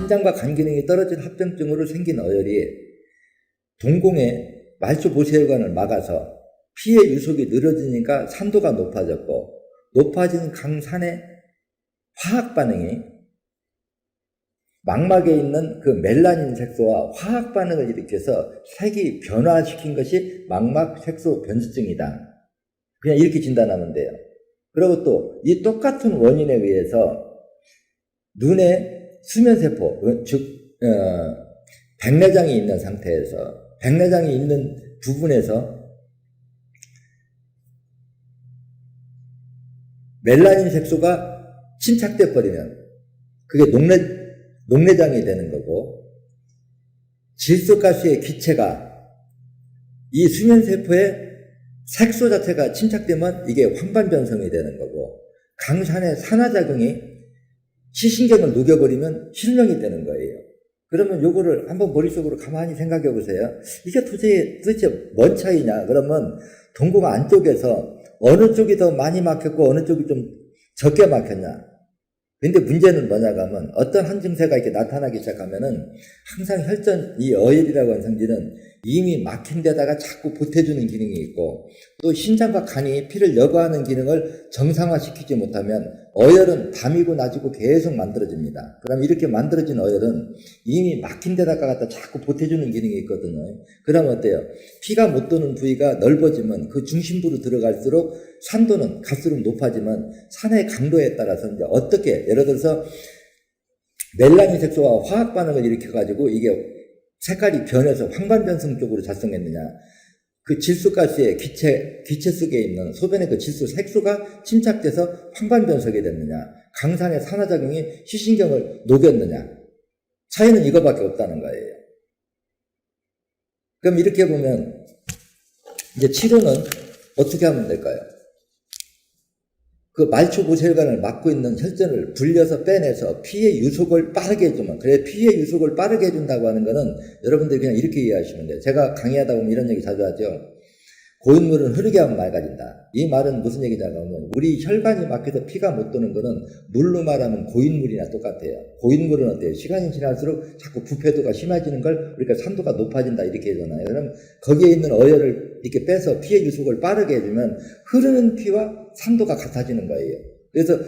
신장과 간 기능이 떨어진 합병증으로 생긴 어혈이 동공의 말초 모세혈관을 막아서 피의 유속이 늘어지니까 산도가 높아졌고, 높아진 강산의 화학 반응이 망막에 있는 그 멜라닌 색소와 화학 반응을 일으켜서 색이 변화시킨 것이 망막 색소 변수증이다. 그냥 이렇게 진단하면 돼요. 그리고 또 이 똑같은 원인에 의해서 눈의 수면세포, 즉 백내장이 있는 상태에서, 백내장이 있는 부분에서 멜라닌 색소가 침착돼 버리면 그게 녹내장이 되는 거고, 질소가스의 기체가 이 수면세포의 색소 자체가 침착되면 이게 황반변성이 되는 거고, 강산의 산화작용이 시신경을 녹여버리면 실명이 되는 거예요. 그러면 요거를 한번 머릿속으로 가만히 생각해 보세요. 이게 도대체 뭔 차이냐? 그러면 동공 안쪽에서 어느 쪽이 더 많이 막혔고 어느 쪽이 좀 적게 막혔냐? 근데 문제는 뭐냐고 하면 어떤 한 증세가 이렇게 나타나기 시작하면은 항상 혈전, 이 어혈이라고 하는 성질은 이미 막힌 데다가 자꾸 보태주는 기능이 있고, 또 신장과 간이 피를 여과하는 기능을 정상화시키지 못하면 어혈은 밤이고 낮이고 계속 만들어집니다. 그럼 이렇게 만들어진 어혈은 이미 막힌 데다가 갖다 자꾸 보태주는 기능이 있거든요. 그러면 어때요? 피가 못 도는 부위가 넓어지면 그 중심부로 들어갈수록 산도는 갈수록 높아지면 산의 강도에 따라서 이제 어떻게, 예를 들어서 멜라닌 색소와 화학 반응을 일으켜가지고 이게 색깔이 변해서 황반변성 쪽으로 작성했느냐, 그 질소가스의 기체 속에 있는 소변의 그 질소 색소가 침착돼서 황반변성이 됐느냐, 강산의 산화작용이 시신경을 녹였느냐, 차이는 이거밖에 없다는 거예요. 그럼 이렇게 보면 이제 치료는 어떻게 하면 될까요? 그 말초 모세혈관을 막고 있는 혈전을 불려서 빼내서 피의 유속을 빠르게 해주면, 그래 피의 유속을 빠르게 해준다고 하는 거는 여러분들이 그냥 이렇게 이해하시면 돼요. 제가 강의하다 보면 이런 얘기 자주 하죠. 고인물은 흐르게 하면 맑아진다. 이 말은 무슨 얘기냐고 하면 우리 혈관이 막혀서 피가 못 도는 거는 물로 말하면 고인물이나 똑같아요. 고인물은 어때요? 시간이 지날수록 자꾸 부패도가 심해지는 걸 우리가 산도가 높아진다 이렇게 하잖아요. 그럼 거기에 있는 어혈을 이렇게 빼서 피의 유속을 빠르게 해주면 흐르는 피와 산도가 같아지는 거예요. 그래서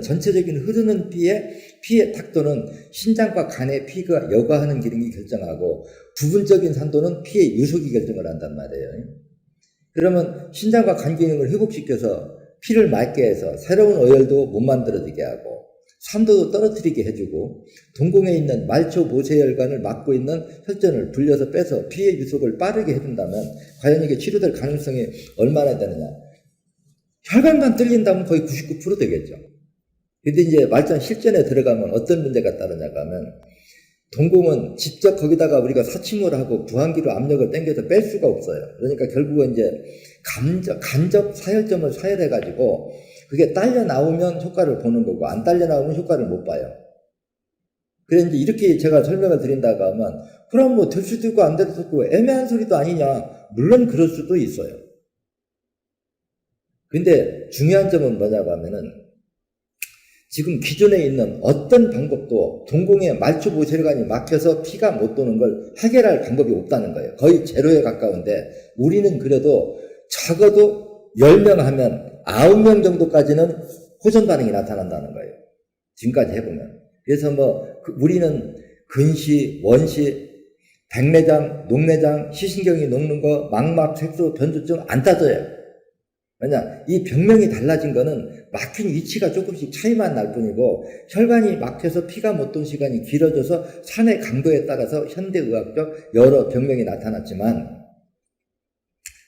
전체적인 흐르는 피의 탁도는 신장과 간의 피가 여과하는 기능이 결정하고, 부분적인 산도는 피의 유속이 결정을 한단 말이에요. 그러면 신장과 간 기능을 회복시켜서 피를 맑게 해서 새로운 어혈도 못 만들어지게 하고, 산도도 떨어뜨리게 해주고, 동공에 있는 말초 모세혈관을 막고 있는 혈전을 불려서 빼서 피의 유속을 빠르게 해준다면 과연 이게 치료될 가능성이 얼마나 되느냐? 혈관만 뚫린다면 거의 99% 되겠죠. 근데 이제 말단 실전에 들어가면 어떤 문제가 따르냐고 하면, 동공은 직접 거기다가 우리가 사침을 하고 부항기로 압력을 당겨서 뺄 수가 없어요. 그러니까 결국은 이제 간접 사혈점을 사혈해가지고 그게 딸려 나오면 효과를 보는 거고, 안 딸려 나오면 효과를 못 봐요. 그래서 이제 이렇게 제가 설명을 드린다고 하면, 그럼 뭐 될 수도 있고 안 될 수도 있고 애매한 소리도 아니냐? 물론 그럴 수도 있어요. 근데 중요한 점은 뭐냐고 하면은, 지금 기존에 있는 어떤 방법도 동공의 말초 모세혈관이 막혀서 피가 못 도는 걸 해결할 방법이 없다는 거예요. 거의 제로에 가까운데, 우리는 그래도 적어도 10명 하면 9명 정도까지는 호전 반응이 나타난다는 거예요. 지금까지 해보면. 그래서 우리는 근시, 원시, 백내장, 녹내장, 시신경이 녹는 거, 망막, 색소, 변조증 안 따져요. 왜냐, 이 병명이 달라진 거는 막힌 위치가 조금씩 차이만 날 뿐이고, 혈관이 막혀서 피가 못 도는 시간이 길어져서 산의 강도에 따라서 현대의학적 여러 병명이 나타났지만,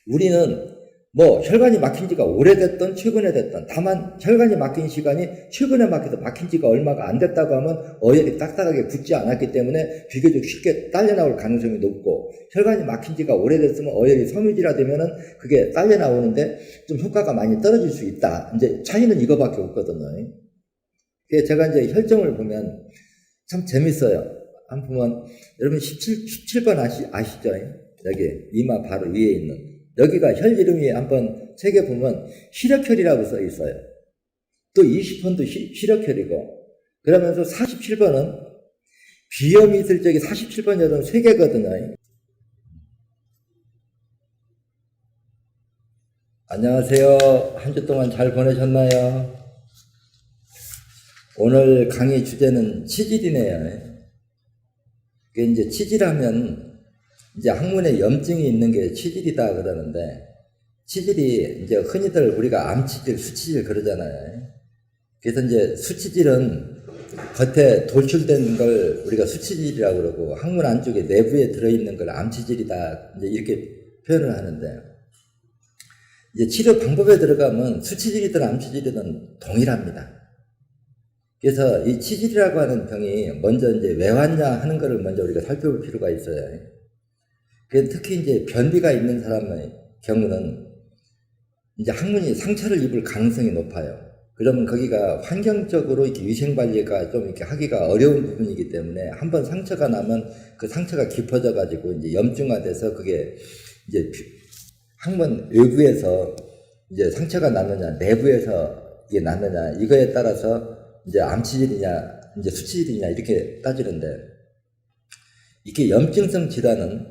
우리는 혈관이 막힌 지가 오래됐든 최근에 됐든, 다만 혈관이 막힌 시간이 최근에 막힌 지가 얼마가 안 됐다고 하면 어혈이 딱딱하게 굳지 않았기 때문에 비교적 쉽게 딸려 나올 가능성이 높고, 혈관이 막힌 지가 오래됐으면 어혈이 섬유질화 되면은 그게 딸려 나오는데 좀 효과가 많이 떨어질 수 있다. 이제 차이는 이거밖에 없거든요. 그래서 제가 이제 혈정을 보면 참 재밌어요. 한번 보면 여러분 17번 아시죠? 여기 이마 바로 위에 있는. 여기가 혈 이름이 한번 책에 보면 시력혈이라고 써 있어요. 또 20번도 시력혈이고, 그러면서 47번은 비염이 있을 적에 47번 혈은 3개거든요. 안녕하세요. 한 주 동안 잘 보내셨나요? 오늘 강의 주제는 치질이네요. 이제 치질하면 이제 항문에 염증이 있는 게 치질이다 그러는데, 치질이 이제 흔히들 우리가 암치질, 수치질 그러잖아요. 그래서 이제 수치질은 겉에 돌출된 걸 우리가 수치질이라고 그러고, 항문 안쪽에 내부에 들어있는 걸 암치질이다 이제 이렇게 표현을 하는데, 이제 치료 방법에 들어가면 수치질이든 암치질이든 동일합니다. 그래서 이 치질이라고 하는 병이 먼저 이제 왜 왔냐 하는 것을 먼저 우리가 살펴볼 필요가 있어요. 특히 이제 변비가 있는 사람의 경우는 이제 항문이 상처를 입을 가능성이 높아요. 그러면 거기가 환경적으로 이렇게 위생 관리가 좀 이렇게 하기가 어려운 부분이기 때문에 한번 상처가 나면 그 상처가 깊어져 가지고 이제 염증화돼서 그게 이제 항문 외부에서 이제 상처가 났느냐, 내부에서 이게 났느냐, 이거에 따라서 이제 암치질이냐, 이제 수치질이냐, 이렇게 따지는데, 이게 염증성 질환은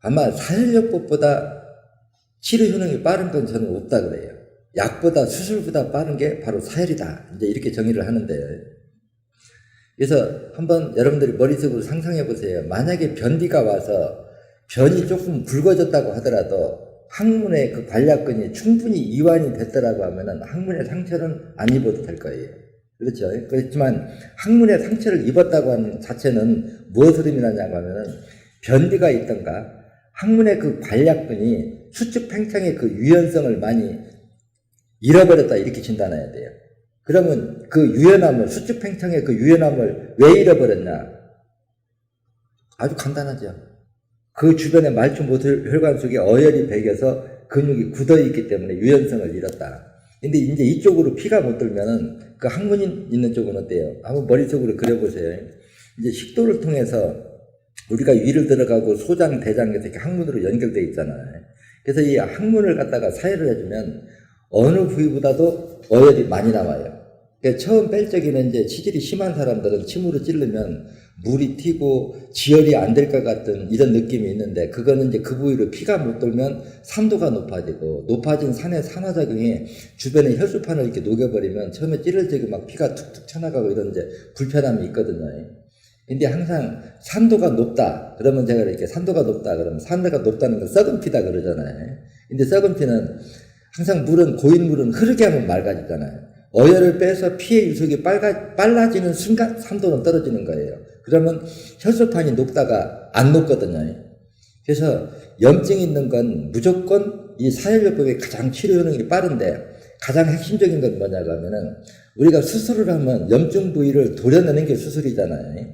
아마 사혈요법보다 치료 효능이 빠른 건 저는 없다 그래요. 약보다 수술보다 빠른 게 바로 사혈이다. 이제 이렇게 정의를 하는데요. 그래서 한번 여러분들이 머릿속으로 상상해 보세요. 만약에 변비가 와서 변이 조금 굵어졌다고 하더라도 항문의 그 관략근이 충분히 이완이 됐더라고 하면은 항문의 상처는 안 입어도 될 거예요. 그렇죠. 그렇지만 항문에 상처를 입었다고 하는 자체는 무엇을 의미하냐고 하면은 변비가 있던가 항문의 그 관략근이 수축 팽창의 그 유연성을 많이 잃어버렸다 이렇게 진단해야 돼요. 그러면 그 유연함을, 수축 팽창의 그 유연함을 왜 잃어버렸냐? 아주 간단하죠. 그 주변에 말초 모혈관 속에 어혈이 배겨서 근육이 굳어 있기 때문에 유연성을 잃었다. 근데 이제 이쪽으로 피가 못 들면은 그 항문이 있는 쪽은 어때요? 한번 머릿속으로 그려보세요. 이제 식도를 통해서 우리가 위를 들어가고 소장, 대장에서 이렇게 항문으로 연결되어 있잖아요. 그래서 이 항문을 갖다가 사혈을 해주면 어느 부위보다도 어혈이 많이 나와요. 그러니까 처음 뺄 적에는 이제 치질이 심한 사람들은 침으로 찌르면 물이 튀고 지혈이 안 될 것 같은 이런 느낌이 있는데, 그거는 이제 그 부위로 피가 못 돌면 산도가 높아지고, 높아진 산의 산화작용이 주변의 혈소판을 이렇게 녹여버리면 처음에 찌를 적에 막 피가 툭툭 쳐나가고 이런 이제 불편함이 있거든요. 근데 항상 산도가 높다 그러면 제가 이렇게 산도가 높다 그러면, 산도가 높다는 건 썩은 피다 그러잖아요. 근데 썩은 피는 항상 물은, 고인 물은 흐르게 하면 맑아지잖아요. 어혈을 빼서 피의 유속이 빨라지는 순간 산도는 떨어지는 거예요. 그러면 혈소판이 녹다가 안 녹거든요. 그래서 염증이 있는 건 무조건 이 사혈요법이 가장 치료 효능이 빠른데, 가장 핵심적인 건 뭐냐고 하면은 우리가 수술을 하면 염증 부위를 도려내는 게 수술이잖아요.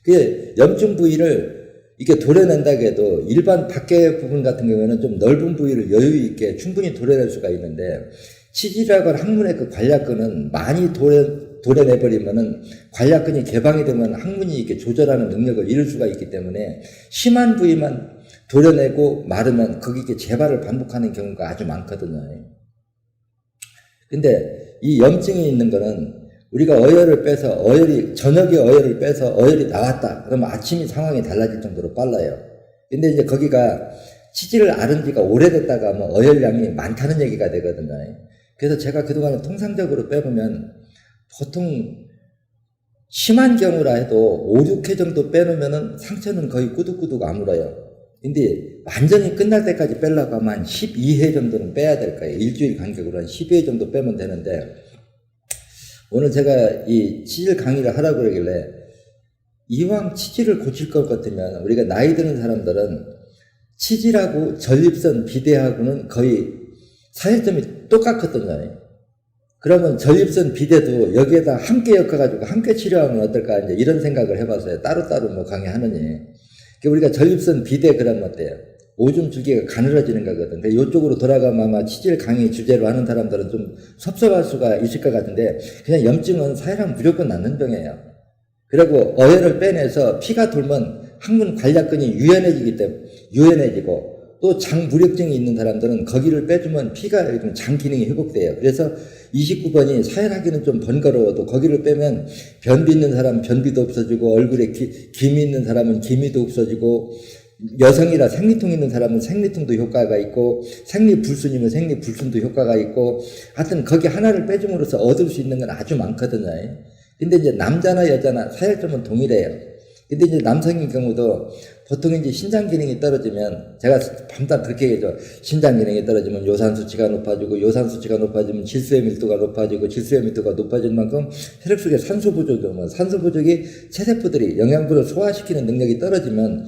그 염증 부위를 이게 도려낸다고 해도 일반 밖의 부분 같은 경우에는 좀 넓은 부위를 여유 있게 충분히 도려낼 수가 있는데, 치질이라고 하는 항문의 그 관략근은 많이 도려내버리면은 관략근이 개방이 되면 항문이 이렇게 조절하는 능력을 잃을 수가 있기 때문에 심한 부위만 도려내고 마르면 거기 이렇게 재발을 반복하는 경우가 아주 많거든요. 근데 이 염증이 있는 거는 우리가 어혈을 빼서 저녁에 어혈을 빼서 어혈이 나왔다 그러면 아침이 상황이 달라질 정도로 빨라요. 근데 이제 거기가 치질을 앓은 지가 오래됐다가 하면 어혈량이 많다는 얘기가 되거든요. 그래서 제가 그동안 통상적으로 빼보면 보통 심한 경우라 해도 5, 6회 정도 빼놓으면은 상처는 거의 꾸덕꾸덕 아물어요. 근데 완전히 끝날 때까지 빼려고 하면 한 12회 정도는 빼야 될 거예요. 일주일 간격으로 한 12회 정도 빼면 되는데, 오늘 제가 이 치질 강의를 하라고 그러길래, 이왕 치질을 고칠 것 같으면 우리가 나이 드는 사람들은 치질하고 전립선 비대하고는 거의 사혈점이 똑같거든요. 그러면 전립선 비대도 여기에다 함께 엮어가지고 함께 치료하면 어떨까, 이제 이런 생각을 해봤어요. 따로따로 뭐 강의하느니. 우리가 전립선 비대 그러면 어때요? 오줌 줄기가 가늘어지는 거거든. 이쪽으로 돌아가면 아마 치질 강의 주제로 하는 사람들은 좀 섭섭할 수가 있을 것 같은데, 그냥 염증은 사혈하면 무조건 낫는 병이에요. 그리고 어혈을 빼내서 피가 돌면 항문 관략근이 유연해지고 또 장 무력증이 있는 사람들은 거기를 빼주면 피가 좀 장 기능이 회복돼요. 그래서 29번이 사혈하기는 좀 번거로워도 거기를 빼면 변비 있는 사람 변비도 없어지고 얼굴에 기미 있는 사람은 기미도 없어지고 여성이라 생리통 있는 사람은 생리통도 효과가 있고 생리불순이면 생리불순도 효과가 있고 하여튼 거기 하나를 빼줌으로써 얻을 수 있는 건 아주 많거든요. 근데 이제 남자나 여자나 사혈점은 동일해요. 근데 이제 남성인 경우도 보통 이제 신장 기능이 떨어지면 제가 밤낮 그렇게 얘기하죠. 신장 기능이 떨어지면 요산 수치가 높아지고 요산 수치가 높아지면 질소의 밀도가 높아지고 질소의 밀도가 높아지는 만큼 혈액 속에 산소 부족이 오면 산소 부족이 체세포들이 영양분을 소화시키는 능력이 떨어지면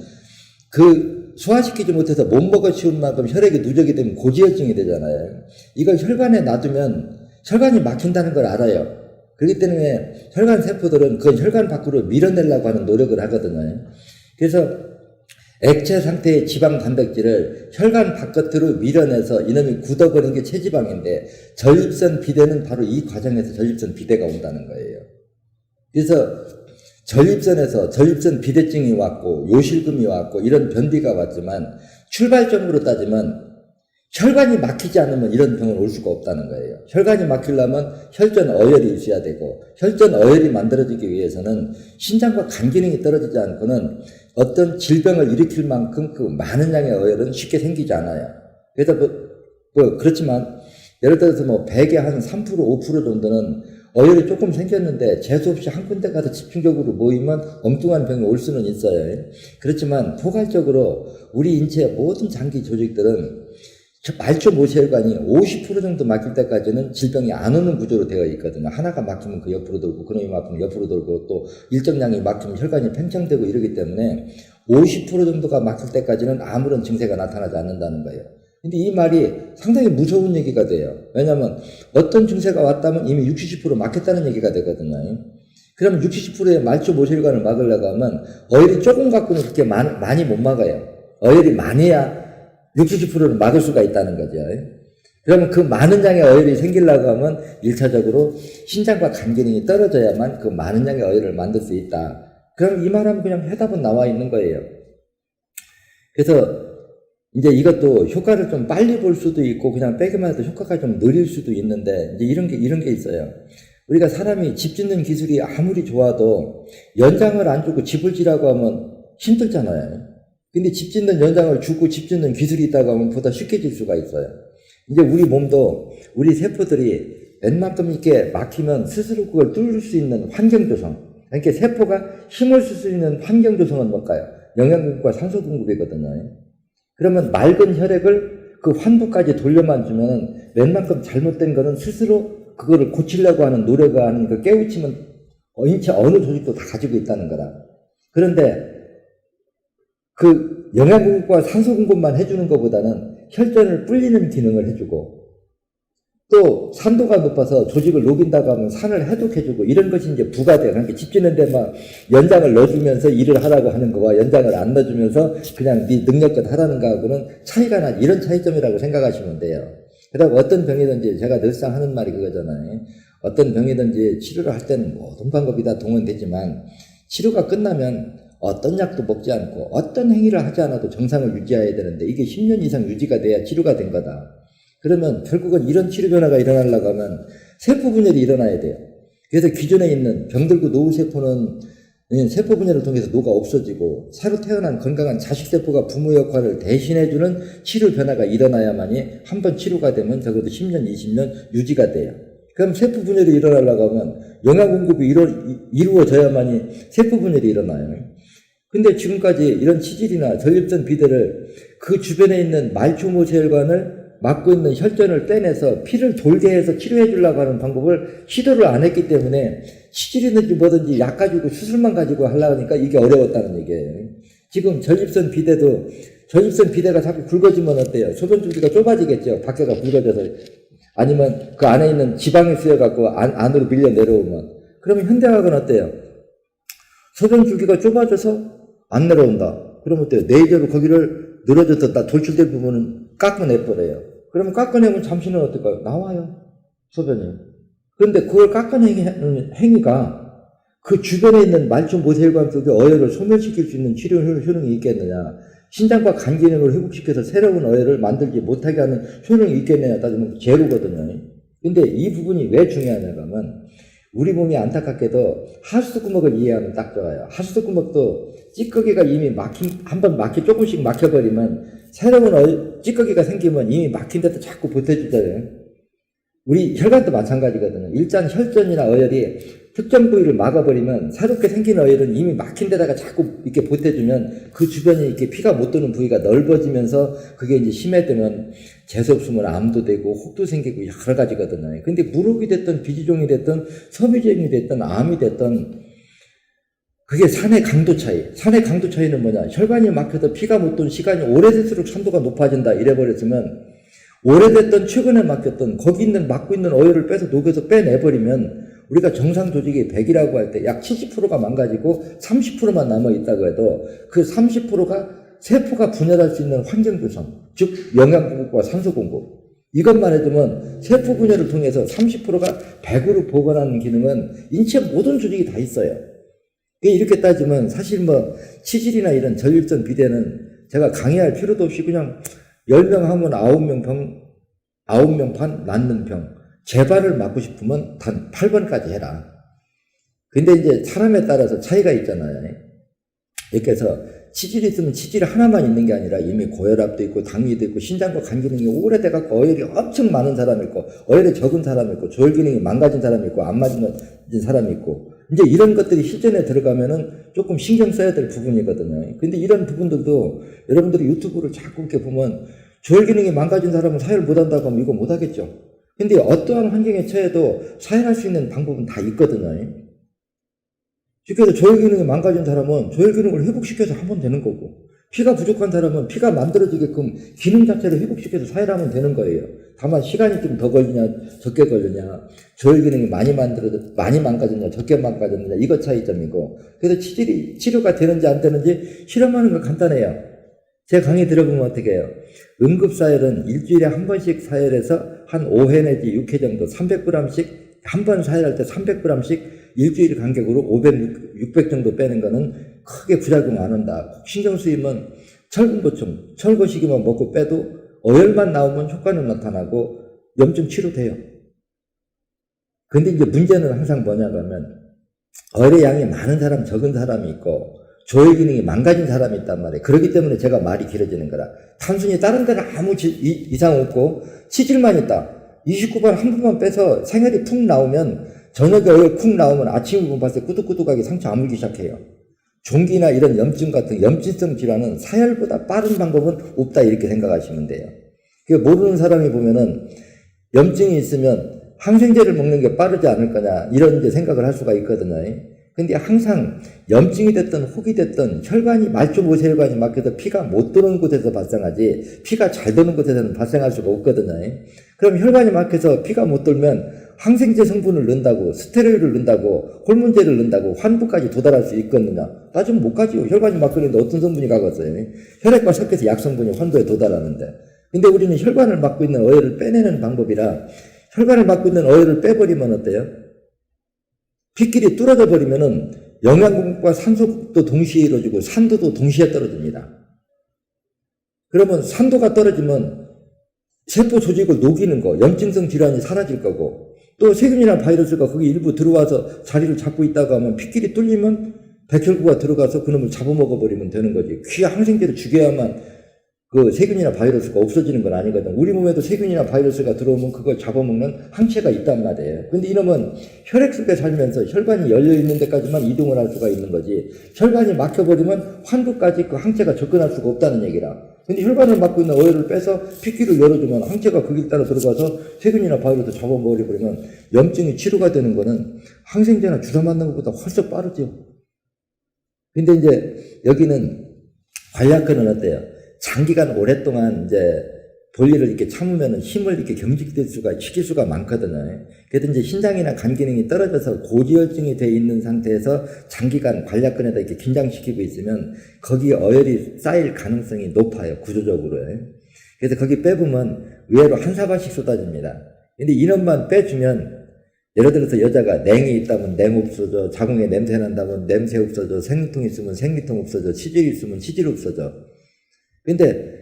그 소화시키지 못해서 못 먹어 치운 만큼 혈액이 누적이 되면 고지혈증이 되잖아요. 이걸 혈관에 놔두면 혈관이 막힌다는 걸 알아요. 그렇기 때문에 혈관 세포들은 그건 혈관 밖으로 밀어내려고 하는 노력을 하거든요. 그래서 액체 상태의 지방 단백질을 혈관 바깥으로 밀어내서 이놈이 굳어버리는 게 체지방인데 전립선 비대는 바로 이 과정에서 전립선 비대가 온다는 거예요. 그래서 전립선에서 전립선 비대증이 왔고 요실금이 왔고 이런 변비가 왔지만 출발점으로 따지면 혈관이 막히지 않으면 이런 병은 올 수가 없다는 거예요. 혈관이 막히려면 혈전 어혈이 있어야 되고 혈전 어혈이 만들어지기 위해서는 신장과 간 기능이 떨어지지 않고는 어떤 질병을 일으킬 만큼 그 많은 양의 어혈은 쉽게 생기지 않아요. 그래서 그렇지만 예를 들어서 100에 한 3% 5% 정도는 어혈이 조금 생겼는데 재수없이 한 군데 가서 집중적으로 모이면 엉뚱한 병이 올 수는 있어요. 그렇지만 포괄적으로 우리 인체의 모든 장기 조직들은 말초 모세혈관이 50% 정도 막힐 때까지는 질병이 안 오는 구조로 되어 있거든요. 하나가 막히면 그 옆으로 돌고 그놈이 막히면 옆으로 돌고 또 일정량이 막히면 혈관이 팽창되고 이러기 때문에 50% 정도가 막힐 때까지는 아무런 증세가 나타나지 않는다는 거예요. 근데 이 말이 상당히 무서운 얘기가 돼요. 왜냐하면 어떤 증세가 왔다면 이미 60, 70% 막혔다는 얘기가 되거든요. 그러면 60, 70%의 말초 모세혈관을 막으려고 하면 어혈이 조금 갖고는 그렇게 많이 못 막아요. 어혈이 많아야 60, 70%는 막을 수가 있다는 거죠. 그러면 그 많은 양의 어혈이 생기려고 하면 1차적으로 신장과 간 기능이 떨어져야만 그 많은 양의 어혈을 만들 수 있다. 그럼 이 말하면 그냥 해답은 나와 있는 거예요. 그래서 이제 이것도 효과를 좀 빨리 볼 수도 있고 그냥 빼기만 해도 효과가 좀 느릴 수도 있는데 이제 이런 게 있어요. 우리가 사람이 집 짓는 기술이 아무리 좋아도 연장을 안 주고 집을 지라고 하면 힘들잖아요. 근데 집 짓는 연장을 주고 집 짓는 기술이 있다고 하면 보다 쉽게 질 수가 있어요. 이제 우리 몸도 우리 세포들이 웬만큼 이렇게 막히면 스스로 그걸 뚫을 수 있는 환경 조성. 그러니까 세포가 힘을 쓸 수 있는 환경 조성은 뭘까요? 영양 공급과 산소 공급이거든요. 그러면 맑은 혈액을 그 환부까지 돌려만 주면 웬만큼 잘못된 거는 스스로 그거를 고치려고 하는 노력을 하는 그 깨우침은 인체 어느 조직도 다 가지고 있다는 거라. 그런데 그 영양 공급과 산소 공급만 해주는 것보다는 혈전을 불리는 기능을 해주고 또 산도가 높아서 조직을 녹인다고 하면 산을 해독해주고 이런 것이 이제 부가돼. 그러니까 집 짓는데 막 연장을 넣어주면서 일을 하라고 하는 거와 연장을 안 넣어주면서 그냥 네 능력껏 하라는 거하고는 차이가 나. 이런 차이점이라고 생각하시면 돼요. 그다음 어떤 병이든지 제가 늘상 하는 말이 그거잖아요. 어떤 병이든지 치료를 할 때는 모든 방법이 다 동원되지만 치료가 끝나면 어떤 약도 먹지 않고 어떤 행위를 하지 않아도 정상을 유지해야 되는데 이게 10년 이상 유지가 돼야 치료가 된 거다. 그러면 결국은 이런 치료 변화가 일어나려고 하면 세포 분열이 일어나야 돼요. 그래서 기존에 있는 병들고 노후세포는 세포 분열을 통해서 노가 없어지고 새로 태어난 건강한 자식세포가 부모 역할을 대신해주는 치료 변화가 일어나야만이 한번 치료가 되면 적어도 10년, 20년 유지가 돼요. 그럼 세포 분열이 일어나려고 하면 영양 공급이 이루어져야만이 세포 분열이 일어나요. 근데 지금까지 이런 치질이나 전립선 비대를 그 주변에 있는 말초모세혈관을 막고 있는 혈전을 빼내서 피를 돌게 해서 치료해 주려고 하는 방법을 시도를 안 했기 때문에 치질이든지 뭐든지 약 가지고 수술만 가지고 하려고 하니까 이게 어려웠다는 얘기예요. 지금 전립선 비대가 자꾸 굵어지면 어때요? 소변줄기가 좁아지겠죠. 밖에가 굵어져서. 아니면 그 안에 있는 지방이 쓰여갖고 안으로 밀려 내려오면. 그러면 현대학은 어때요? 소변줄기가 좁아져서 안 내려온다. 그러면 어때요? 내저로 거기를 늘어져서 돌출될 부분은 깎아내버려요. 그러면 깎아내면 잠시는 어떨까요? 나와요. 소변이. 그런데 그걸 깎아내는 행위가 그 주변에 있는 말초 모세혈관 속의 어혈을 소멸시킬 수 있는 치료 효능이 있겠느냐. 신장과 간 기능을 회복시켜서 새로운 어혈을 만들지 못하게 하는 효능이 있겠느냐 따지면 제로거든요. 근데 이 부분이 왜 중요하냐고 하면 우리 몸이 안타깝게도 하수구멍을 이해하면 딱 좋아요. 하수구멍도 찌꺼기가 이미 한번 조금씩 막혀버리면 새로운 찌꺼기가 생기면 이미 막힌 데도 자꾸 보태주잖아요. 우리 혈관도 마찬가지거든요. 일단 혈전이나 어혈이 특정 부위를 막아버리면 새롭게 생긴 어혈은 이미 막힌 데다가 자꾸 이렇게 보태주면 그 주변에 이렇게 피가 못 도는 부위가 넓어지면서 그게 이제 심해지면 재수없으면 암도 되고 혹도 생기고 여러 가지거든요. 근데 무록이 됐든 비지종이 됐든 섬유종이 됐든 암이 됐든 그게 산의 강도 차이. 산의 강도 차이는 뭐냐? 혈관이 막혀서 피가 못 도는 시간이 오래될수록 산도가 높아진다 이래버렸으면 오래됐던 최근에 막혔던 거기 막고 있는 어혈을 빼서 녹여서 빼내버리면 우리가 정상 조직이 100이라고 할 때 약 70%가 망가지고 30%만 남아있다고 해도 그 30%가 세포가 분열할 수 있는 환경 구성, 즉 영양 공급과 산소 공급. 이것만 해두면 세포 분열을 통해서 30%가 100으로 복원하는 기능은 인체 모든 조직이 다 있어요. 이렇게 따지면 사실 치질이나 이런 전립선 비대는 제가 강의할 필요도 없이 그냥 10명 하면 9명 반 낫는 병. 재발을 막고 싶으면 단 8번까지 해라. 근데 이제 사람에 따라서 차이가 있잖아요. 이렇게 해서 치질이 있으면 치질 하나만 있는 게 아니라 이미 고혈압도 있고 당뇨도 있고 신장과 간 기능이 오래돼갖고 어혈이 엄청 많은 사람이 있고 어혈이 적은 사람이 있고 조혈 기능이 망가진 사람이 있고 안 맞은 사람이 있고 이제 이런 것들이 실전에 들어가면은 조금 신경 써야 될 부분이거든요. 근데 이런 부분들도 여러분들이 유튜브를 자꾸 이렇게 보면 조혈 기능이 망가진 사람은 사혈 못한다고 하면 이거 못하겠죠. 근데 어떠한 환경에 처해도 사혈할 수 있는 방법은 다 있거든요. 쉽게 해서 조혈 기능이 망가진 사람은 조혈 기능을 회복시켜서 하면 되는 거고 피가 부족한 사람은 피가 만들어지게끔 기능 자체를 회복시켜서 사혈하면 되는 거예요. 다만 시간이 좀 더 걸리냐 적게 걸리냐 조혈 기능이 많이 망가졌냐 적게 망가졌느냐 이거 차이점이고 그래서 치료가 되는지 안 되는지 실험하는 건 간단해요. 제 강의 들어보면 어떻게 해요? 응급사혈은 일주일에 한 번씩 사혈해서 한 5회 내지 6회 정도 300g씩 한 번 사혈할 때 300g씩 일주일 간격으로 500, 600 정도 빼는 거는 크게 부작용 안 한다. 신경 쓰이면 철분 보충, 철거시기만 먹고 빼도 어혈만 나오면 효과는 나타나고 염증 치료돼요. 근데 이제 문제는 항상 뭐냐고 하면 어혈의 양이 많은 사람, 적은 사람이 있고 조혈 기능이 망가진 사람이 있단 말이에요. 그렇기 때문에 제가 말이 길어지는 거라. 단순히 다른 데는 아무 이상 없고 치질만 있다. 29번 한 번만 빼서 생혈이 푹 나오면 저녁에 어혈 푹 나오면 아침에 보면 봤을 때 꾸덕꾸덕하게 상처 아물기 시작해요. 종기나 이런 염증 같은 염증성 질환은 사혈보다 빠른 방법은 없다 이렇게 생각하시면 돼요. 모르는 사람이 보면은 염증이 있으면 항생제를 먹는 게 빠르지 않을 거냐 이런 이제 생각을 할 수가 있거든요. 근데 항상 염증이 됐든 혹이 됐든 혈관이 말초모세혈관이 막혀서 피가 못 도는 곳에서 발생하지 피가 잘 도는 곳에서는 발생할 수가 없거든요. 그럼 혈관이 막혀서 피가 못 돌면 항생제 성분을 넣는다고 스테로이드를 넣는다고 호르몬제를 넣는다고 환부까지 도달할 수 있겠느냐? 따지면 못 가지요. 혈관이 막히는데 어떤 성분이 가겠어요? 혈액과 섞여서 약성분이 환부에 도달하는데. 근데 우리는 혈관을 막고 있는 어혈을 빼내는 방법이라 혈관을 막고 있는 어혈을 빼버리면 어때요? 피끼리 뚫어져 버리면은 영양 공급과 산소도 동시에 이루어지고 산도도 동시에 떨어집니다. 그러면 산도가 떨어지면 세포 조직을 녹이는 거, 염증성 질환이 사라질 거고 또 세균이나 바이러스가 거기 일부 들어와서 자리를 잡고 있다가 하면 피끼리 뚫리면 백혈구가 들어가서 그놈을 잡아먹어버리면 되는 거지. 귀 항생제를 죽여야만 그 세균이나 바이러스가 없어지는 건 아니거든. 우리 몸에도 세균이나 바이러스가 들어오면 그걸 잡아먹는 항체가 있단 말이에요. 근데 이놈은 혈액 속에 살면서 혈관이 열려있는 데까지만 이동을 할 수가 있는 거지. 혈관이 막혀버리면 환부까지 그 항체가 접근할 수가 없다는 얘기라. 근데 혈관을 막고 있는 어혈을 빼서 피끼를 열어주면 항체가 거길 따라 들어가서 세균이나 바이러스 잡아먹어버리면 염증이 치료가 되는 거는 항생제나 주사 맞는 것보다 훨씬 빠르죠. 근데 이제 여기는 관략근은 어때요? 장기간 오랫동안 이제 볼일을 이렇게 참으면은 힘을 이렇게 시킬 수가 많거든요. 그래도 이제 신장이나 간 기능이 떨어져서 고지혈증이 돼 있는 상태에서 장기간 관략근에다 이렇게 긴장시키고 있으면 거기에 어혈이 쌓일 가능성이 높아요. 구조적으로요. 그래서 거기 빼보면 의외로 한 사발씩 쏟아집니다. 근데 이놈만 빼주면 예를 들어서 여자가 냉이 있다면 냉 없어져, 자궁에 냄새 난다면 냄새 없어져, 생리통 있으면 생리통 없어져, 치질이 있으면 치질 없어져. 근데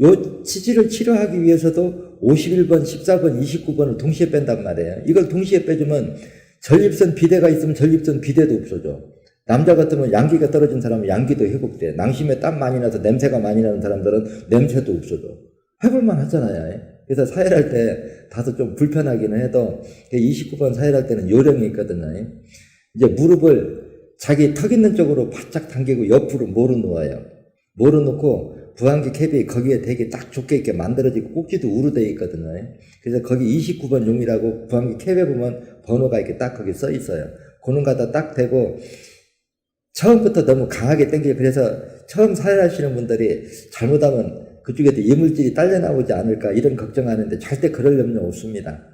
요 치질을 치료하기 위해서도 51번, 14번, 29번을 동시에 뺀단 말이에요. 이걸 동시에 빼주면 전립선 비대가 있으면 전립선 비대도 없어져. 남자 같으면 양기가 떨어진 사람은 양기도 회복돼. 낭심에 땀 많이 나서 냄새가 많이 나는 사람들은 냄새도 없어져. 해볼만 하잖아요. 그래서 사혈할 때 다소 좀 불편하기는 해도 29번 사혈할 때는 요령이 있거든요. 이제 무릎을 자기 턱 있는 쪽으로 바짝 당기고 옆으로 모로 놓아요. 모로 놓고 부항기 캡이 거기에 되게 딱 좋게 이렇게 만들어지고 꼭지도 우르되어 있거든요. 그래서 거기 29번 용이라고 부항기 캡에 보면 번호가 이렇게 딱 거기 써 있어요. 그런 거다 딱 대고 처음부터 너무 강하게 당겨요. 그래서 처음 사혈하시는 분들이 잘못하면 그쪽에도 이물질이 딸려 나오지 않을까 이런 걱정하는데 절대 그럴 염려 없습니다.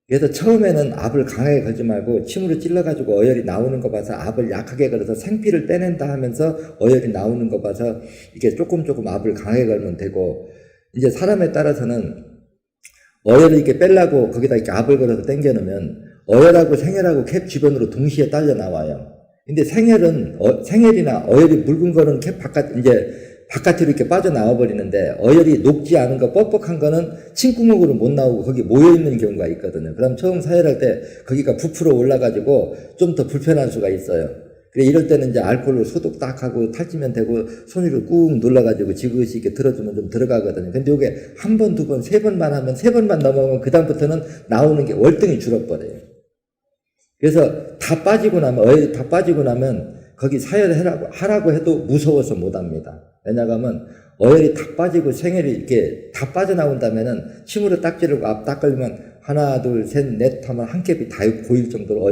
그래서 처음에는 압을 강하게 걸지 말고 침으로 찔러가지고 어혈이 나오는 거 봐서 압을 약하게 걸어서 생피를 빼낸다 하면서 어혈이 나오는 거 봐서 이게 조금 압을 강하게 걸면 되고, 이제 사람에 따라서는 어혈을 이렇게 빼려고 거기다 이렇게 압을 걸어서 당겨놓으면 어혈하고 생혈하고 캡 주변으로 동시에 딸려 나와요. 근데 생혈이나 어혈이 묽은 거는 캡 바깥으로 이렇게 빠져나와 버리는데 어혈이 녹지 않은 거 뻑뻑한 거는 침구멍으로 못 나오고 거기 모여있는 경우가 있거든요. 그럼 처음 사혈할 때 거기가 부풀어 올라가지고 좀 더 불편할 수가 있어요. 그래 이럴 때는 이제 알코올로 소독 딱 하고 탈지면 되고 손으로 꾹 눌러가지고 지그시 이렇게 들어주면 좀 들어가거든요. 근데 이게 한 번, 두 번, 세 번만 하면 세 번만 넘어가면 그다음부터는 나오는 게 월등히 줄어버려요. 그래서 다 빠지고 나면 어혈이 다 빠지고 나면 거기 사혈하라고 해도 무서워서 못합니다. 왜냐하면 어혈이 다 빠지고 생혈이 이렇게 다 빠져나온다면은 침으로 딱 찌르고 앞 딱 걸리면 하나, 둘, 셋, 넷 하면 한 캡이 다 고일 정도로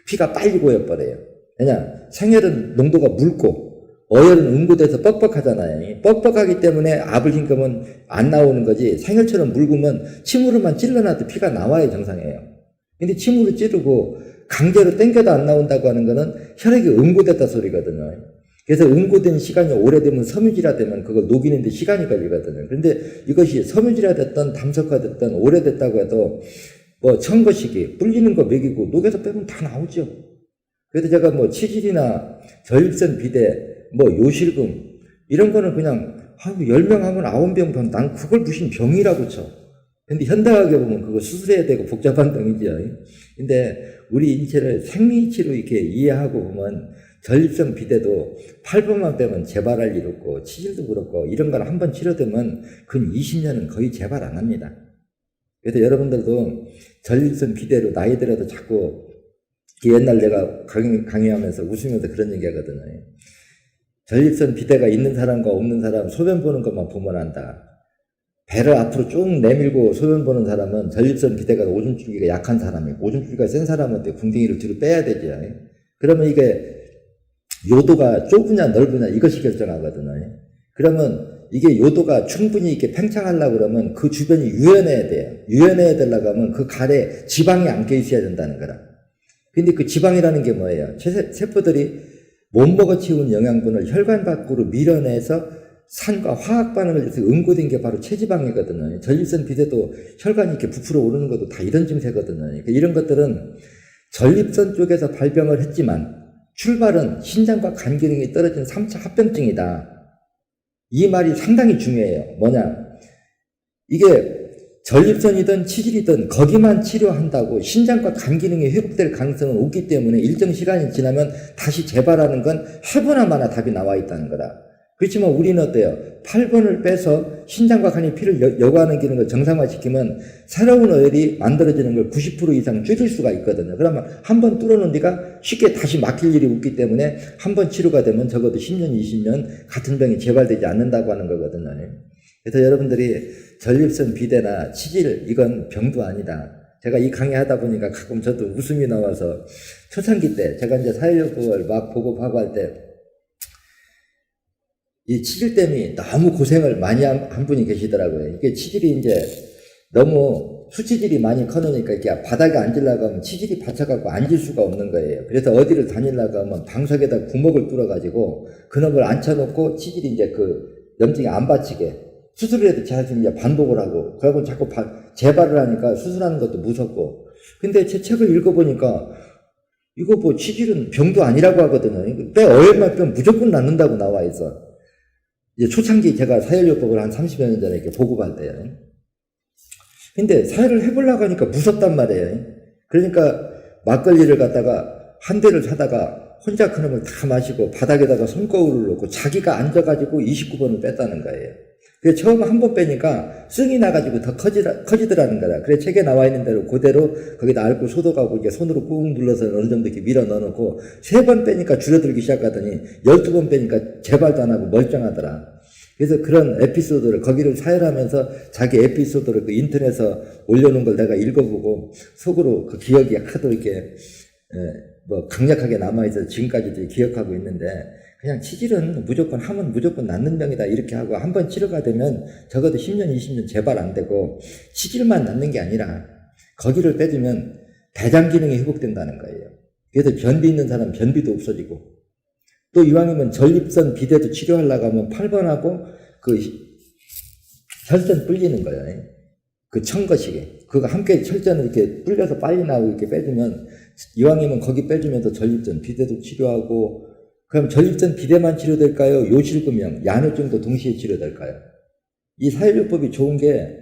피가 빨리 고여버려요. 왜냐? 생혈은 농도가 묽고 어혈은 응고돼서 뻑뻑하잖아요. 뻑뻑하기 때문에 압을 힘으면 안 나오는 거지, 생혈처럼 묽으면 침으로만 찔러놔도 피가 나와야 정상이에요. 근데 침으로 찌르고 강제로 땡겨도 안 나온다고 하는 거는 혈액이 응고됐다 소리거든요. 그래서 응고된 시간이 오래되면 섬유질화 되면 그걸 녹이는데 시간이 걸리거든요. 그런데 이것이 섬유질화 됐던 담석화 됐던 오래됐다고 해도 뭐 청거시기 불리는 거 먹이고 녹여서 빼면 다 나오죠. 그래서 제가 뭐 치질이나 전립선 비대 뭐 요실금 이런 거는 그냥 10명 하면 9병 난 그걸 무슨 병이라고 쳐. 근데 현대학에 보면 그거 수술해야 되고 복잡한 병이죠. 근데 우리 인체를 생리치로 이렇게 이해하고 보면 전립선 비대도 8번만 빼면 재발할 일 없고 치질도 그렇고 이런 걸 한번 치료되면 근 20년은 거의 재발 안 합니다. 그래서 여러분들도 전립선 비대로 나이 들어도 자꾸 옛날 내가 강의하면서 웃으면서 그런 얘기 하거든요. 전립선 비대가 있는 사람과 없는 사람 소변 보는 것만 보면 안다. 배를 앞으로 쭉 내밀고 소변 보는 사람은 전립선 비대가 오줌줄기가 약한 사람이고 오줌줄기가 센 사람한테 궁둥이를 뒤로 빼야 되죠. 그러면 이게 요도가 좁으냐 넓으냐 이것이 결정하거든요. 그러면 이게 요도가 충분히 이렇게 팽창하려고 그러면 그 주변이 유연해야 돼요. 유연해야 되려고 하면 그 가래 지방이 안 껴 있어야 된다는 거라. 근데 그 지방이라는 게 뭐예요? 세포들이 못 먹어 치운 영양분을 혈관 밖으로 밀어내서 산과 화학 반응을 해서 응고된 게 바로 체지방이거든요. 전립선 비대도 혈관이 이렇게 부풀어 오르는 것도 다 이런 증세거든요. 그러니까 이런 것들은 전립선 쪽에서 발병을 했지만 출발은 신장과 간 기능이 떨어진 3차 합병증이다. 이 말이 상당히 중요해요. 뭐냐? 이게 전립선이든 치질이든 거기만 치료한다고 신장과 간 기능이 회복될 가능성은 없기 때문에 일정 시간이 지나면 다시 재발하는 건 해보나 마나 답이 나와 있다는 거다. 그렇지만 우리는 어때요? 8번을 빼서 신장과 간이 피를 여과하는 기능을 정상화시키면 새로운 어혈이 만들어지는 걸 90% 이상 줄일 수가 있거든요. 그러면 한 번 뚫어놓은 데가 쉽게 다시 막힐 일이 없기 때문에 한 번 치료가 되면 적어도 10년, 20년 같은 병이 재발되지 않는다고 하는 거거든요. 그래서 여러분들이 전립선 비대나 치질 이건 병도 아니다. 제가 이 강의 하다 보니까 가끔 저도 웃음이 나와서 초창기 때 제가 이제 사회력을 막 보고하고 할 때 이 치질 때문에 너무 고생을 많이 한 분이 계시더라고요. 이게 치질이 이제 너무 수치질이 많이 커놓으니까 이렇게 바닥에 앉으려고 하면 치질이 받쳐갖고 앉을 수가 없는 거예요. 그래서 어디를 다니려고 하면 방석에다 구멍을 뚫어가지고 그놈을 앉혀놓고 치질이 이제 그 염증이 안 받치게 수술을 해도 자신 이제 반복을 하고 그러고 자꾸 재발을 하니까 수술하는 것도 무섭고. 근데 제 책을 읽어보니까 이거 뭐 치질은 병도 아니라고 하거든요. 뼈 어혈만 빼면 무조건 낫는다고 나와 있어. 이제 초창기 제가 사혈요법을 한 30여 년 전에 이렇게 보급할 때요. 근데 사혈을 해보려고 하니까 무섭단 말이에요. 그러니까 막걸리를 갖다가 한 대를 사다가 혼자 그놈을 다 마시고 바닥에다가 손거울을 놓고 자기가 앉아가지고 29번을 뺐다는 거예요. 그래서 처음 한 번 빼니까 승이 나가지고 더 커지더라는 거다. 그래 책에 나와 있는 대로 그대로 거기다 알코올 소독하고 이게 손으로 꾹 눌러서 어느 정도 이렇게 밀어 넣어놓고 3번 빼니까 줄어들기 시작하더니 12번 빼니까 재발도 안 하고 멀쩡하더라. 그래서 그런 에피소드를 거기를 사혈하면서 자기 에피소드를 그 인터넷에 올려놓은 걸 내가 읽어보고 속으로 그 기억이 하도 이렇게 뭐 강력하게 남아있어서 지금까지도 기억하고 있는데 그냥 치질은 무조건 하면 무조건 낫는 병이다 이렇게 하고 한번 치료가 되면 적어도 10년 20년 재발 안 되고 치질만 낫는 게 아니라 거기를 빼주면 대장 기능이 회복된다는 거예요. 그래서 변비 있는 사람 변비도 없어지고 또 이왕이면 전립선 비대도 치료하려고 하면 8번하고 그 혈전 불리는 거예요. 그 청거시계 그거 함께 혈전을 이렇게 불려서 빨리 나오고 이렇게 빼주면 이왕이면 거기 빼주면서 전립선 비대도 치료하고 그럼 전립선 비대만 치료될까요? 요실금형, 야뇨증도 동시에 치료될까요? 이 사혈요법이 좋은 게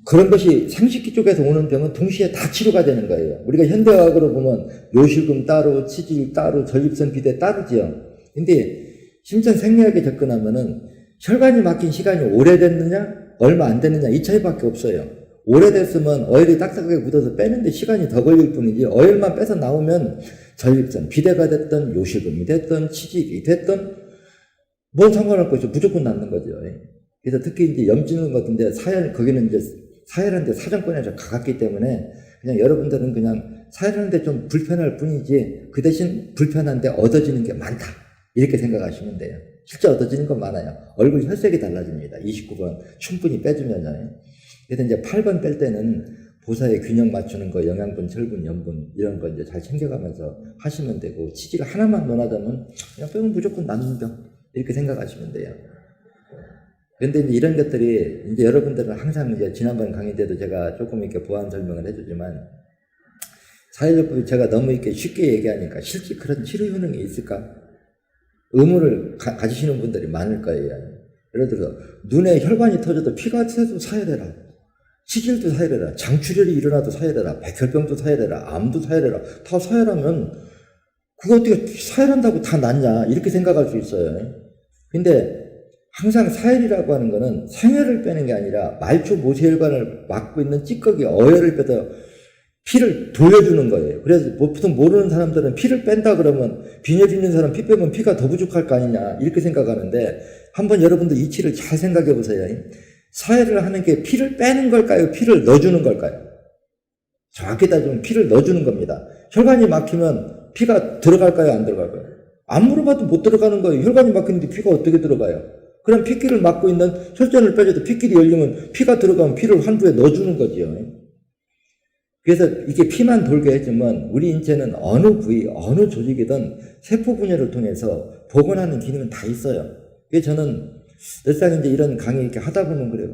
그런 것이 생식기 쪽에서 오는 병은 동시에 다 치료가 되는 거예요. 우리가 현대의학으로 보면 요실금 따로, 치질 따로, 전립선 비대 따로지요. 근데 심천생리학에 접근하면은 혈관이 막힌 시간이 오래됐느냐, 얼마 안 됐느냐 이 차이밖에 없어요. 오래됐으면 어혈이 딱딱하게 묻어서 빼는데 시간이 더 걸릴 뿐이지 어혈만 빼서 나오면 전립선, 비대가 됐든 요실금이 됐든 치질이 됐든 뭔 상관없고 무조건 낫는 거죠. 그래서 특히 이제 염증 같은데 거기는 이제 사혈하는데 사정권에서 가깝기 때문에 그냥 여러분들은 그냥 사혈하는데 좀 불편할 뿐이지 그 대신 불편한데 얻어지는 게 많다. 이렇게 생각하시면 돼요. 실제 얻어지는 건 많아요. 얼굴 혈색이 달라집니다. 29번 충분히 빼주면요. 그래서 이제 8번 뺄 때는 보사의 균형 맞추는 거, 영양분, 철분, 염분 이런 거 이제 잘 챙겨가면서 하시면 되고 치질 하나만 논하자면 그냥 빼면 무조건 낫는 병 이렇게 생각하시면 돼요. 그런데 이제 이런 것들이 이제 여러분들은 항상 이제 지난번 강의 때도 제가 조금 이렇게 보완 설명을 해주지만 사회요법이 제가 너무 이렇게 쉽게 얘기하니까 실제 그런 치료 효능이 있을까? 의문을 가지시는 분들이 많을 거예요. 예를 들어서 눈에 혈관이 터져도 피가 새도 사혈해라. 치질도 사혈해라. 장출혈이 일어나도 사혈해라. 백혈병도 사혈해라. 암도 사혈해라. 다 사혈하면 그거 어떻게 사혈한다고 다 낫냐 이렇게 생각할 수 있어요. 근데 항상 사혈이라고 하는 거는 생혈을 빼는 게 아니라 말초 모세혈관을 막고 있는 찌꺼기 어혈을 빼서 피를 돌려주는 거예요. 그래서 보통 모르는 사람들은 피를 뺀다 그러면 빈혈 있는 사람 피 빼면 피가 더 부족할 거 아니냐 이렇게 생각하는데 한번 여러분들 이치를 잘 생각해 보세요. 사혈을 하는 게 피를 빼는 걸까요? 피를 넣어주는 걸까요? 정확히 따지면 피를 넣어주는 겁니다. 혈관이 막히면 피가 들어갈까요? 안 들어갈까요? 안 물어봐도 못 들어가는 거예요. 혈관이 막히는데 피가 어떻게 들어가요? 그럼 피길을 막고 있는 혈전을 빼줘도 피길이 열리면 피가 들어가면 피를 환부에 넣어주는 거지요. 그래서 이게 피만 돌게 해주면 우리 인체는 어느 부위, 어느 조직이든 세포 분열을 통해서 복원하는 기능은 다 있어요. 그래서 저는 늘상 이제 이런 강의 이렇게 하다 보면 그래요.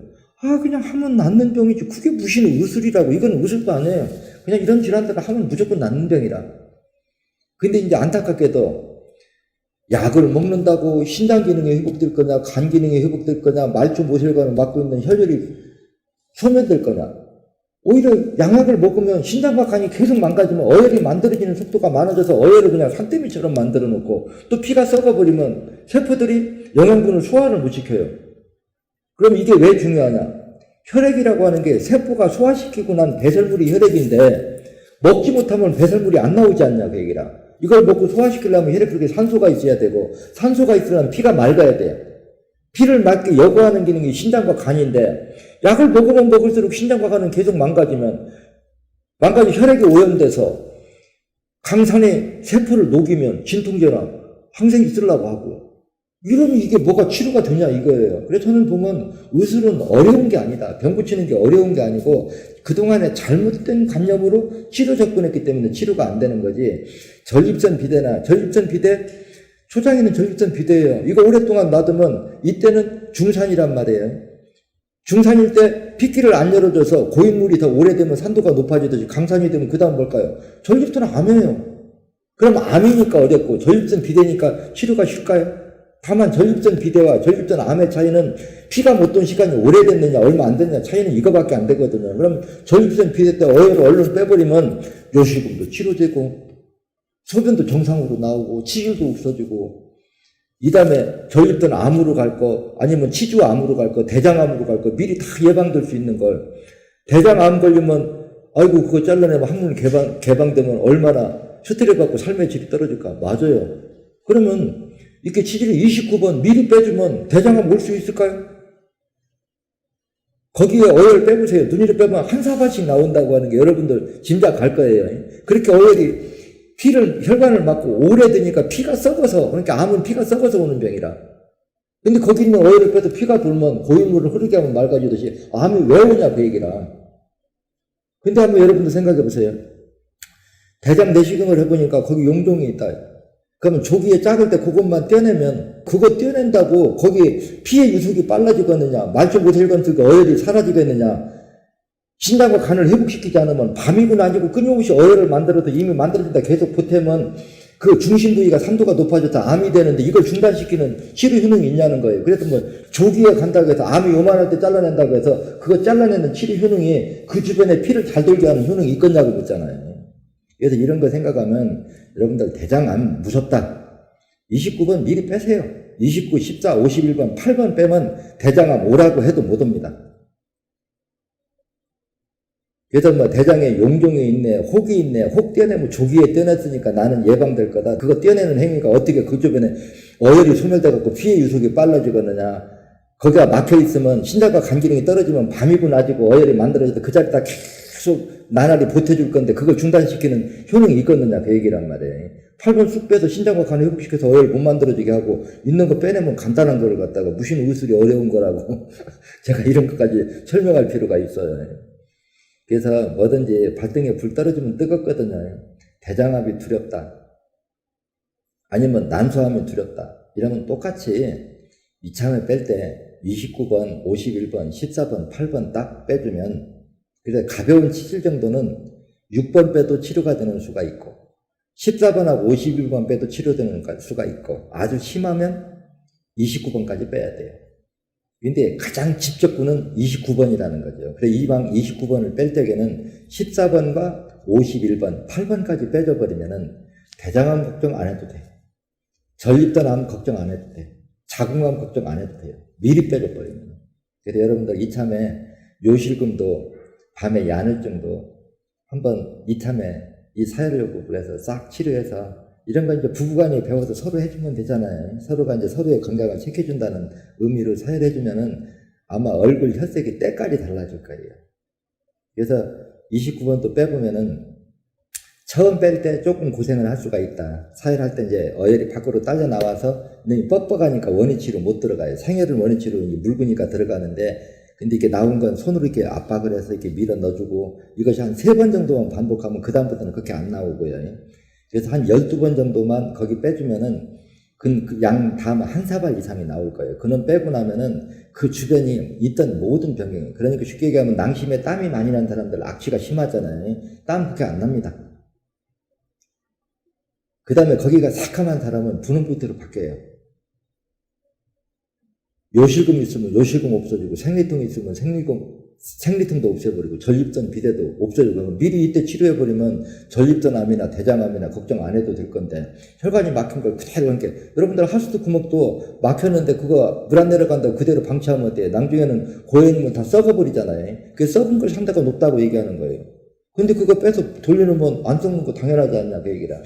그냥 하면 낫는 병이지. 그게 무슨 의술이라고. 이건 의술도 아니에요. 그냥 이런 질환들을 하면 무조건 낫는 병이라. 근데 이제 안타깝게도 약을 먹는다고 신장 기능이 회복될 거냐, 간 기능이 회복될 거냐, 말초 모세혈관을 막고 있는 혈혈이 소멸될 거냐. 오히려 양약을 먹으면 신장과 간이 계속 망가지면 어혈이 만들어지는 속도가 많아져서 어혈을 그냥 산더미처럼 만들어 놓고 또 피가 썩어버리면 세포들이 영양분을 소화를 못 시켜요. 그럼 이게 왜 중요하냐? 혈액이라고 하는 게 세포가 소화시키고 난 배설물이 혈액인데 먹지 못하면 배설물이 안 나오지 않냐 그 얘기라. 이걸 먹고 소화시키려면 혈액 속에 산소가 있어야 되고 산소가 있으려면 피가 맑아야 돼요. 피를 맑게 여과하는 기능이 신장과 간인데 약을 먹으면 먹을수록 신장과 간은 계속 망가지면 혈액이 오염돼서 강산의 세포를 녹이면 진통제나 항생이 쓰려고 하고 이러면 이게 뭐가 치료가 되냐 이거예요. 그래서 저는 보면 의술은 어려운 게 아니다. 병 고치는 게 어려운 게 아니고 그동안에 잘못된 관념으로 치료 접근했기 때문에 치료가 안 되는 거지. 전립선 비대 초장에는 전립선 비대예요. 이거 오랫동안 놔두면 이때는 중산이란 말이에요. 중산일 때 피끼를 안 열어줘서 고인물이 더 오래되면 산도가 높아지듯이 강산이 되면 그 다음 뭘까요? 전립선은 암이에요. 그럼 암이니까 어렵고 전립선 비대니까 치료가 쉽까요? 다만 전립선 비대와 전립선 암의 차이는 피가 못 돈 시간이 오래됐느냐 얼마 안 됐느냐 차이는 이거밖에 안 되거든요. 그럼 전립선 비대 때 어혈을 얼른 빼버리면 요실금도 치료되고 소변도 정상으로 나오고 치질도 없어지고 이 다음에 전립선 암으로 갈 거 아니면 치주암으로 갈 거 대장암으로 갈 거 미리 다 예방될 수 있는 걸 대장암 걸리면 아이고 그거 잘라내면 항문 개방되면 얼마나 스트레스 받고 삶의 질이 떨어질까. 맞아요. 그러면 이렇게 치질을 29번 미리 빼주면 대장암 올 수 있을까요? 거기에 어혈 빼보세요. 눈이를 빼면 한 사발씩 나온다고 하는 게 여러분들 짐작할 거예요. 그렇게 어혈이 혈관을 막고 오래되니까 피가 썩어서, 그러니까 암은 피가 썩어서 오는 병이라. 근데 거기 있는 어혈을 빼도 피가 돌면 고인물을 흐르게 하면 맑아지듯이 암이 왜 오냐 그 얘기라. 근데 한번 여러분들 생각해 보세요. 대장 내시경을 해보니까 거기 용종이 있다. 그러면 조기에 작을 때 그것만 떼내면 그거 떼낸다고 거기 피의 유속이 빨라지겠느냐, 말초고혈관 속에 어혈이 사라지겠느냐, 신장과 간을 회복시키지 않으면 밤이고 낮이고 끊임없이 어혈을 만들어서 이미 만들어진다 계속 보태면 그 중심 부위가 산도가 높아져서 암이 되는데 이걸 중단시키는 치료 효능이 있냐는 거예요. 그래서 뭐 조기에 간다고 해서 암이 요만할 때 잘라낸다고 해서 그거 잘라내는 치료 효능이 그 주변에 피를 잘 돌게 하는 효능이 있겠냐고 묻잖아요. 그래서 이런 거 생각하면 여러분들 대장암 무섭다. 29번 미리 빼세요. 29, 14, 51번, 8번 빼면 대장암 오라고 해도 못 옵니다. 그래서 뭐 대장에 용종이 있네, 혹이 있네, 혹 떼내면 조기에 떼냈으니까 나는 예방될 거다. 그거 떼내는 행위가 어떻게 그 주변에 어혈이 소멸돼갖고 피의 유속이 빨라지겠느냐. 거기가 막혀있으면 신장과 간 기능이 떨어지면 밤이고 낮이고 어혈이 만들어져서 그 자리에다 계속 나날이 보태줄 건데 그걸 중단시키는 효능이 있겠느냐 그 얘기란 말이에요. 8번 쑥 빼서 신장과 간을 회복시켜서 어혈 못 만들어지게 하고 있는 거 빼내면 간단한 걸 갖다가 무슨 의술이 어려운 거라고 제가 이런 것까지 설명할 필요가 있어요. 그래서 뭐든지 발등에 불 떨어지면 뜨겁거든요. 대장암이 두렵다. 아니면 난소암이 두렵다. 이러면 똑같이 이참에 뺄 때 29번, 51번, 14번, 8번 딱 빼주면 그래서 가벼운 치질 정도는 6번 빼도 치료가 되는 수가 있고 14번하고 51번 빼도 치료되는 수가 있고 아주 심하면 29번까지 빼야 돼요. 근데 가장 직접구는 29번이라는 거죠. 그래서 이방 29번을 뺄 때에는 14번과 51번, 8번까지 빼줘버리면은 대장암 걱정 안 해도 돼. 전립선 암 걱정 안 해도 돼. 자궁암 걱정 안 해도 돼요. 미리 빼줘버리면. 그래서 여러분들 이참에 요실금도 밤에 야늘증도 한번 이참에 이 사혈요법을 해서 싹 치료해서 이런 건 이제 부부간에 배워서 서로 해주면 되잖아요. 서로가 이제 서로의 건강을 챙겨준다는 의미로 사혈해주면은 아마 얼굴 혈색이 때깔이 달라질 거예요. 그래서 29번도 빼보면은 처음 뺄 때 조금 고생을 할 수가 있다. 사혈할 때 이제 어혈이 밖으로 딸려 나와서 뻑뻑하니까 원위치로 못 들어가요. 생혈은 원위치로 묽으니까 들어가는데 근데 이게 나온 건 손으로 이렇게 압박을 해서 이렇게 밀어 넣어주고 이것이 한 3번 정도만 반복하면 그다음부터는 그렇게 안 나오고요. 그래서 한 12번 정도만 거기 빼주면은 그 양 다음 한 사발 이상이 나올 거예요. 그는 빼고 나면은 그 주변이 있던 모든 병이 그러니까 쉽게 얘기하면 낭심에 땀이 많이 난 사람들 악취가 심하잖아요. 땀 그렇게 안 납니다. 그 다음에 거기가 새카만 사람은 분홍빛으로 바뀌어요. 요실금 있으면 요실금 없어지고 생리통 있으면 생리통도 없애버리고 전립선 비대도 없어지고 미리 이때 치료해버리면 전립선 암이나 대장암이나 걱정 안 해도 될 건데 혈관이 막힌 걸 그대로 함께 여러분들 하수도 구멍도 막혔는데 그거 물 안 내려간다고 그대로 방치하면 어때요? 나중에는 고여있는 다 썩어버리잖아요. 그 썩은 걸 상대가 높다고 얘기하는 거예요. 근데 그거 빼서 돌려놓으면 안 썩는 거 당연하지 않냐 그 얘기라.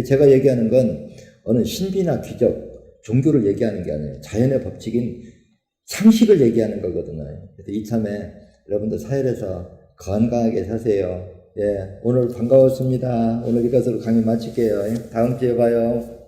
제가 얘기하는 건 어느 신비나 기적 종교를 얘기하는 게 아니에요. 자연의 법칙인 상식을 얘기하는 거거든요. 그래서 이참에 여러분들 사혈해서 건강하게 사세요. 예, 오늘 반가웠습니다. 오늘 이것으로 강의 마칠게요. 다음 주에 봐요.